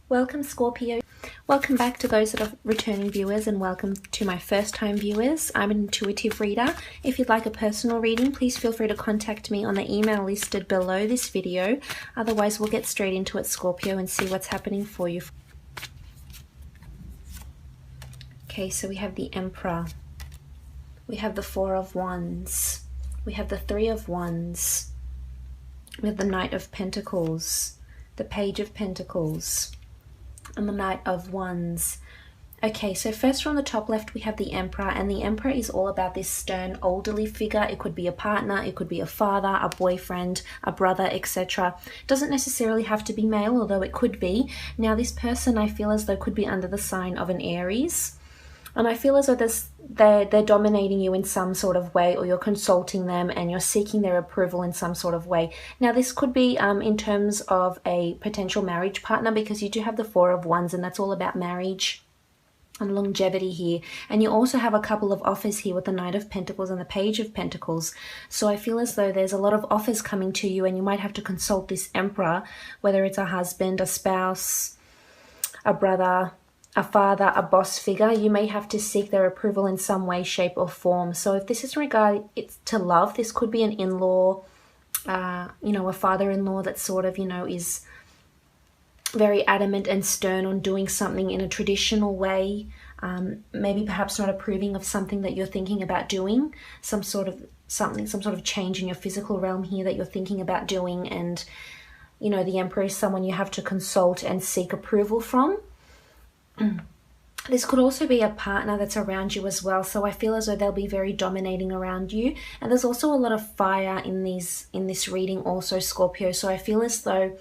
Welcome Scorpio. Welcome back to those that are returning viewers, and welcome to my first time viewers. I'm an intuitive reader. If you'd like a personal reading, please feel free to contact me on the email listed below this video. Otherwise, we'll get straight into it, Scorpio, and see what's happening for you. Okay, so we have the Emperor. We have the Four of Wands. We have the Three of Wands. We have the Knight of Pentacles, the Page of Pentacles, and the Knight of Wands. Okay, so first from the top left we have the Emperor, and the Emperor is all about this stern elderly figure. It could be a partner, it could be a father, a boyfriend, a brother, etc. Doesn't necessarily have to be male, although it could be. Now this person, I feel as though, could be under the sign of an Aries. And I feel as though they're dominating you in some sort of way, or you're consulting them and you're seeking their approval in some sort of way. Now, this could be in terms of a potential marriage partner, because you do have the Four of Wands, and that's all about marriage and longevity here. And you also have a couple of offers here with the Knight of Pentacles and the Page of Pentacles. So I feel as though there's a lot of offers coming to you, and you might have to consult this Emperor, whether it's a husband, a spouse, a brother, a father, a boss figure. You may have to seek their approval in some way, shape or form. So if this is regarding to love, this could be an in-law, a father-in-law that sort of, is very adamant and stern on doing something in a traditional way. Maybe perhaps not approving of something that you're thinking about doing, some sort of change in your physical realm here that you're thinking about doing. And, the Emperor is someone you have to consult and seek approval from. This could also be a partner that's around you as well. So I feel as though they'll be very dominating around you. And there's also a lot of fire in this reading also, Scorpio. So I feel as though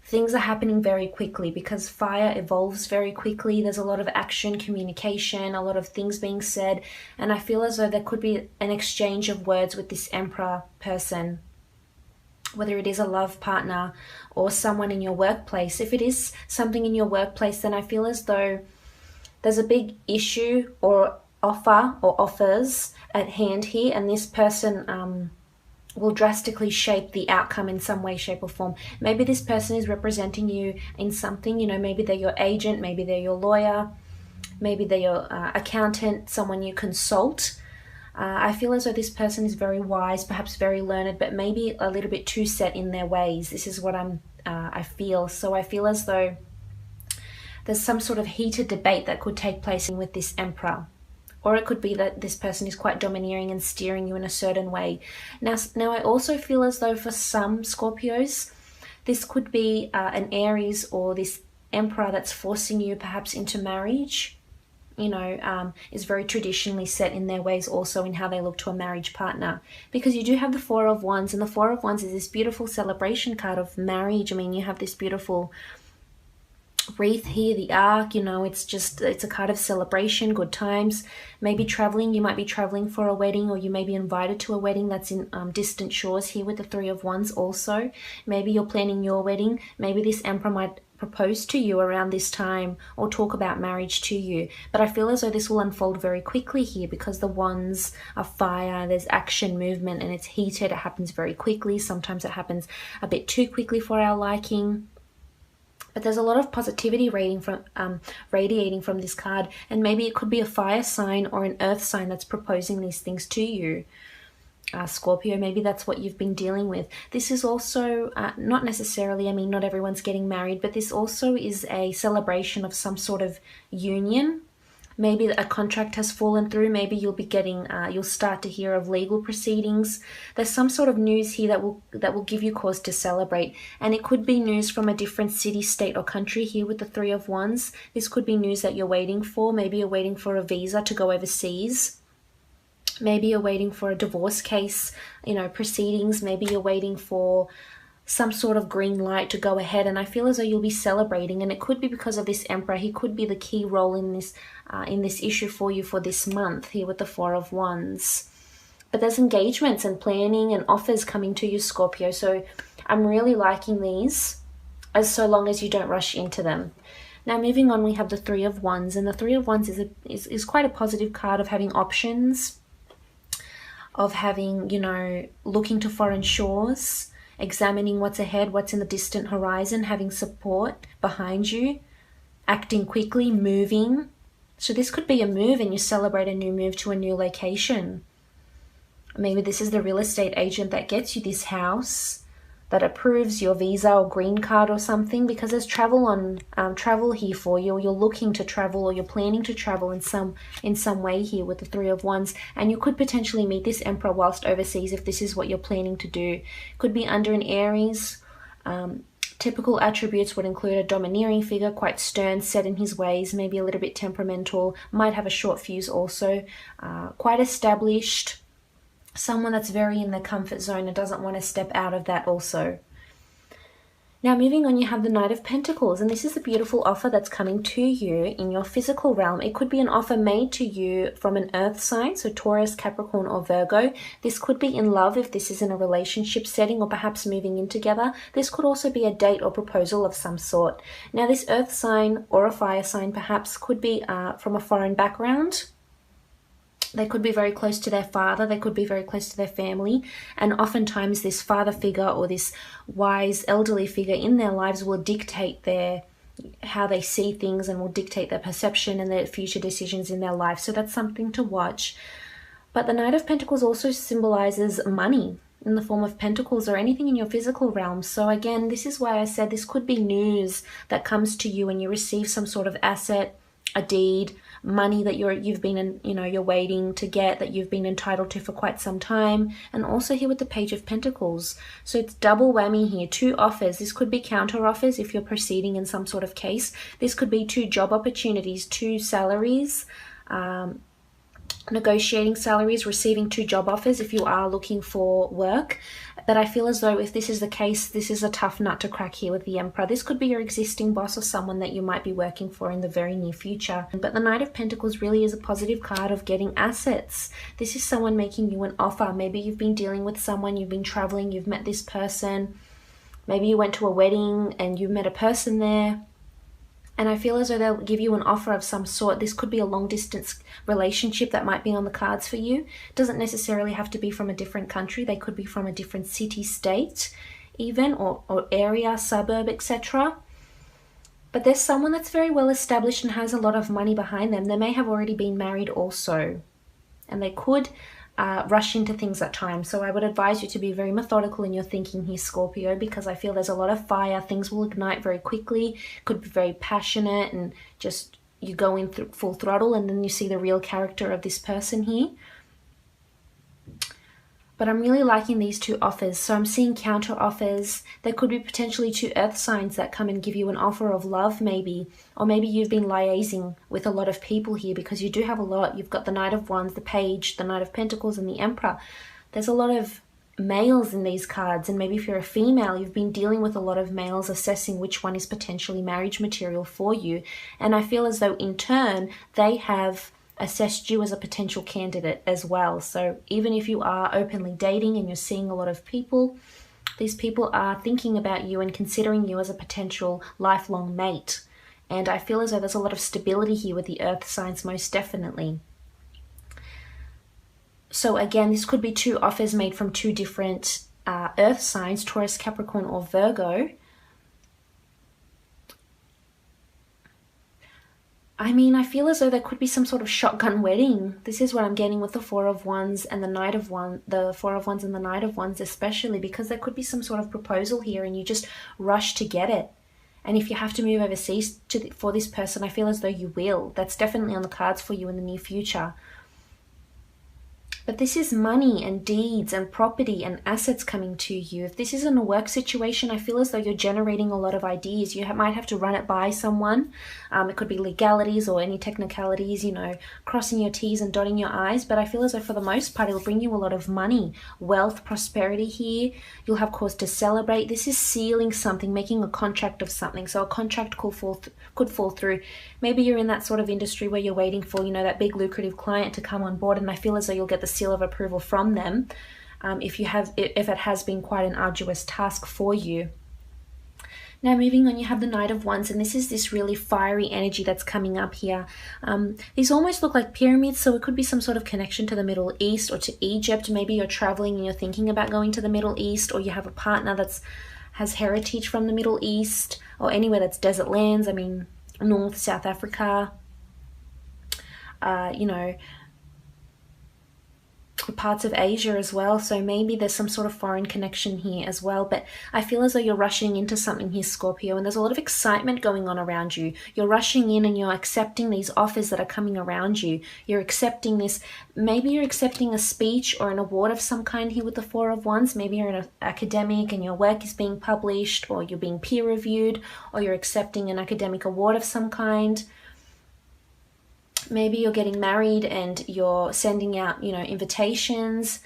things are happening very quickly, because fire evolves very quickly. There's a lot of action, communication, a lot of things being said. And I feel as though there could be an exchange of words with this Emperor person, whether it is a love partner or someone in your workplace. If it is something in your workplace, then I feel as though there's a big issue or offer or offers at hand here, and this person will drastically shape the outcome in some way, shape or form. Maybe this person is representing you in something, maybe they're your agent, maybe they're your lawyer, maybe they're your accountant, someone you consult. I feel as though this person is very wise, perhaps very learned, but maybe a little bit too set in their ways. This is what I feel. So I feel as though there's some sort of heated debate that could take place with this Emperor. Or it could be that this person is quite domineering and steering you in a certain way. Now I also feel as though for some Scorpios, this could be an Aries or this Emperor that's forcing you perhaps into marriage. Is very traditionally set in their ways also in how they look to a marriage partner. Because you do have the Four of Wands, and the Four of Wands is this beautiful celebration card of marriage. I mean, you have this beautiful wreath here, the arc, it's a card of celebration, good times. Maybe traveling, you might be traveling for a wedding, or you may be invited to a wedding that's in distant shores here with the Three of Wands also. Maybe you're planning your wedding. Maybe this Emperor might propose to you around this time or talk about marriage to you. But I feel as though this will unfold very quickly here, because the Wands are fire, there's action, movement, and it's heated. It happens very quickly. Sometimes it happens a bit too quickly for our liking. But there's a lot of positivity radiating from this card, and maybe it could be a fire sign or an earth sign that's proposing these things to you. Scorpio, maybe that's what you've been dealing with. This is also not necessarily, not everyone's getting married, but this also is a celebration of some sort of union. Maybe a contract has fallen through. Maybe you'll be getting, you'll start to hear of legal proceedings. There's some sort of news here that will give you cause to celebrate. And it could be news from a different city, state or country here with the Three of Wands. This could be news that you're waiting for. Maybe you're waiting for a visa to go overseas. Maybe you're waiting for a divorce case, proceedings. Maybe you're waiting for some sort of green light to go ahead, and I feel as though you'll be celebrating, and it could be because of this Emperor. He could be the key role in this issue for you for this month here with the Four of Wands. But there's engagements and planning and offers coming to you, Scorpio. So I'm really liking these, so long as you don't rush into them. Now moving on, we have the Three of Wands, and the Three of Wands is quite a positive card of having options, of having looking to foreign shores. examining what's ahead, what's in the distant horizon, having support behind you, acting quickly, moving. So this could be a move and you celebrate a new move to a new location. Maybe this is the real estate agent that gets you this house, that approves your visa or green card or something, because there's travel here for you, or you're looking to travel, or you're planning to travel in some way here with the Three of Wands. And you could potentially meet this Emperor whilst overseas if this is what you're planning to do. Could be under an Aries. Typical attributes would include a domineering figure, quite stern, set in his ways, maybe a little bit temperamental, might have a short fuse also, quite established, someone that's very in their comfort zone and doesn't want to step out of that also. Now moving on, you have the Knight of Pentacles, and this is a beautiful offer that's coming to you in your physical realm. It could be an offer made to you from an earth sign, so Taurus, Capricorn or Virgo. This could be in love if this is in a relationship setting, or perhaps moving in together. This could also be a date or proposal of some sort. Now this earth sign or a fire sign perhaps could be from a foreign background. They could be very close to their father, they could be very close to their family, and oftentimes this father figure or this wise elderly figure in their lives will dictate how they see things, and will dictate their perception and their future decisions in their life. So that's something to watch. But the Knight of Pentacles also symbolizes money in the form of pentacles or anything in your physical realm. So again, this is why I said this could be news that comes to you and you receive some sort of asset, a deed, money that you've been you're waiting to get, that you've been entitled to for quite some time. And also here with the Page of Pentacles, so it's double whammy here, 2 offers. This could be counter offers if you're proceeding in some sort of case. This could be 2 job opportunities, 2 salaries, negotiating salaries, receiving 2 job offers if you are looking for work. But I feel as though if this is the case, this is a tough nut to crack here with the Emperor. This could be your existing boss or someone that you might be working for in the very near future. But the Knight of Pentacles really is a positive card of getting assets. This is someone making you an offer. Maybe you've been dealing with someone, you've been traveling, you've met this person. Maybe you went to a wedding and you met a person there. And I feel as though they'll give you an offer of some sort. This could be a long distance relationship that might be on the cards for you. It doesn't necessarily have to be from a different country. They could be from a different city, state even, or area, suburb, etc. But there's someone that's very well established and has a lot of money behind them. They may have already been married also. And they could rush into things at times. So I would advise you to be very methodical in your thinking here, Scorpio, because I feel there's a lot of fire. Things will ignite very quickly. Could be very passionate, and just you go in full throttle, and then you see the real character of this person here. But I'm really liking these 2 offers. So I'm seeing counter offers. There could be potentially 2 earth signs that come and give you an offer of love maybe. Or maybe you've been liaising with a lot of people here, because you do have a lot. You've got the Knight of Wands, the Page, the Knight of Pentacles and the Emperor. There's a lot of males in these cards. And maybe if you're a female, you've been dealing with a lot of males, assessing which one is potentially marriage material for you. And I feel as though in turn, they have assessed you as a potential candidate as well. So even if you are openly dating and you're seeing a lot of people, these people are thinking about you and considering you as a potential lifelong mate. And I feel as though there's a lot of stability here with the earth signs, most definitely. So again, this could be 2 offers made from 2 different earth signs, Taurus, Capricorn or Virgo. I mean, I feel as though there could be some sort of shotgun wedding. This is what I'm getting with the Four of Wands and the Knight of Wands, the Four of Wands and the Knight of Wands especially, because there could be some sort of proposal here and you just rush to get it. And if you have to move overseas for this person, I feel as though you will. That's definitely on the cards for you in the near future. But this is money and deeds and property and assets coming to you. If this isn't a work situation, I feel as though you're generating a lot of ideas. You might have to run it by someone. It could be legalities or any technicalities, crossing your T's and dotting your I's. But I feel as though for the most part, it'll bring you a lot of money, wealth, prosperity here. You'll have cause to celebrate. This is sealing something, making a contract of something. So a contract could fall through. Maybe you're in that sort of industry where you're waiting for, that big lucrative client to come on board. And I feel as though you'll get the seal of approval from them if it has been quite an arduous task for you. Now moving on, you have the Knight of Wands, and this is this really fiery energy that's coming up here. These almost look like pyramids, so it could be some sort of connection to the Middle East or to Egypt. Maybe you're traveling and you're thinking about going to the Middle East, or you have a partner that's has heritage from the Middle East, or anywhere that's desert lands. I mean, North, South Africa, you know, parts of Asia as well. So maybe there's some sort of foreign connection here as well, but I feel as though you're rushing into something here, Scorpio, and there's a lot of excitement going on around you. You're rushing in and you're accepting these offers that are coming around you. You're accepting this. Maybe you're accepting a speech or an award of some kind here with the Four of Wands. Maybe you're an academic and your work is being published, or you're being peer reviewed, or you're accepting an academic award of some kind. Maybe you're getting married and you're sending out, you know, invitations.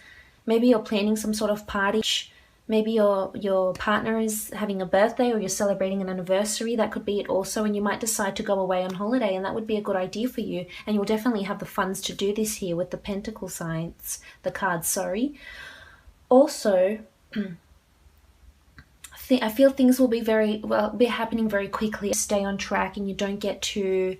Maybe you're planning some sort of party. Maybe your partner is having a birthday, or you're celebrating an anniversary. That could be it also, and you might decide to go away on holiday, and that would be a good idea for you. And you'll definitely have the funds to do this here with the Pentacle signs, the cards, sorry. Also, I feel things will be be happening very quickly. Stay on track and you don't get too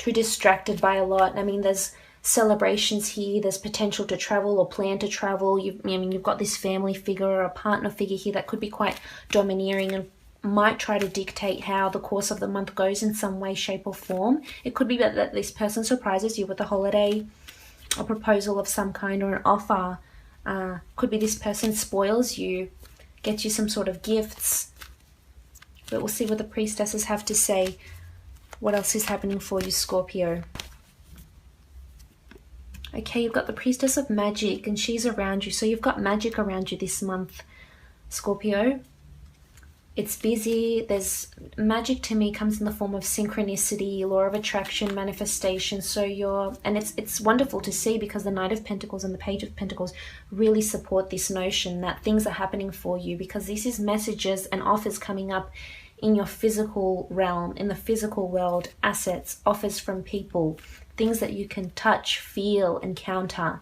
distracted by a lot. I mean, there's celebrations here, there's potential to travel or plan to travel. You've got this family figure or a partner figure here that could be quite domineering and might try to dictate how the course of the month goes in some way, shape or form. It could be that this person surprises you with a holiday, a proposal of some kind, or an offer. Could be this person spoils you, gets you some sort of gifts. But we'll see what the priestesses have to say. What else is happening for you, Scorpio? Okay, you've got the Priestess of Magic, and she's around you. So you've got magic around you this month, Scorpio. It's busy. There's magic, to me, comes in the form of synchronicity, law of attraction, manifestation. So it's wonderful to see, because the Knight of Pentacles and the Page of Pentacles really support this notion that things are happening for you, because this is messages and offers coming up in your physical realm, in the physical world, assets, offers from people, things that you can touch, feel, encounter.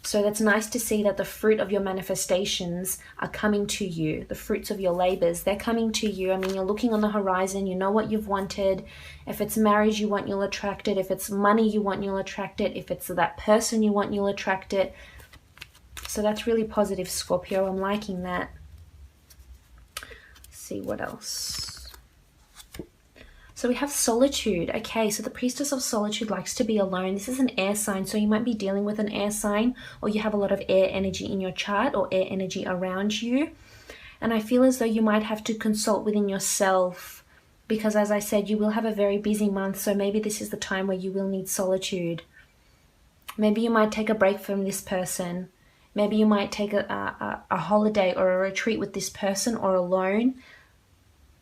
So that's nice to see that the fruit of your manifestations are coming to you. The fruits of your labors, they're coming to you. I mean, you're looking on the horizon, you know what you've wanted. If it's marriage you want, you'll attract it. If it's money you want, you'll attract it. If it's that person you want, you'll attract it. So that's really positive, Scorpio. I'm liking that. See what else. So we have solitude. Okay, so the Priestess of Solitude likes to be alone. This is an air sign, so you might be dealing with an air sign, or you have a lot of air energy in your chart, or air energy around you. And I feel as though you might have to consult within yourself, because as I said, you will have a very busy month, so maybe this is the time where you will need solitude. Maybe you might take a break from this person. Maybe you might take a holiday or a retreat with this person, or alone.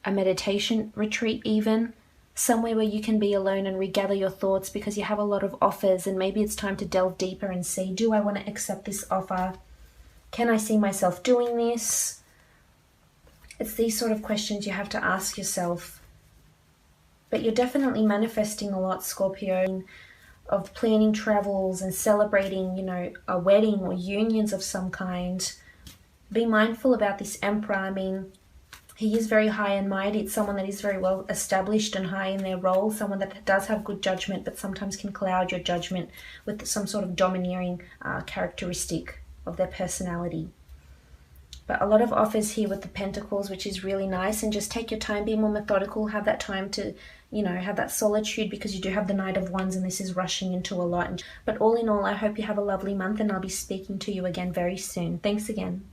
A meditation retreat even, somewhere where you can be alone and regather your thoughts, because you have a lot of offers, and maybe it's time to delve deeper and see, do I want to accept this offer? Can I see myself doing this? It's these sort of questions you have to ask yourself. But you're definitely manifesting a lot, Scorpio, of planning travels and celebrating, you know, a wedding or unions of some kind. Be mindful about this Emperor. I mean, he is very high and mighty. It's someone that is very well established and high in their role, someone that does have good judgment, but sometimes can cloud your judgment with some sort of domineering characteristic of their personality. But a lot of offers here with the Pentacles, which is really nice. And just take your time, be more methodical, have that time to, you know, have that solitude, because you do have the Knight of Wands and this is rushing into a lot. But all in all, I hope you have a lovely month, and I'll be speaking to you again very soon. Thanks again.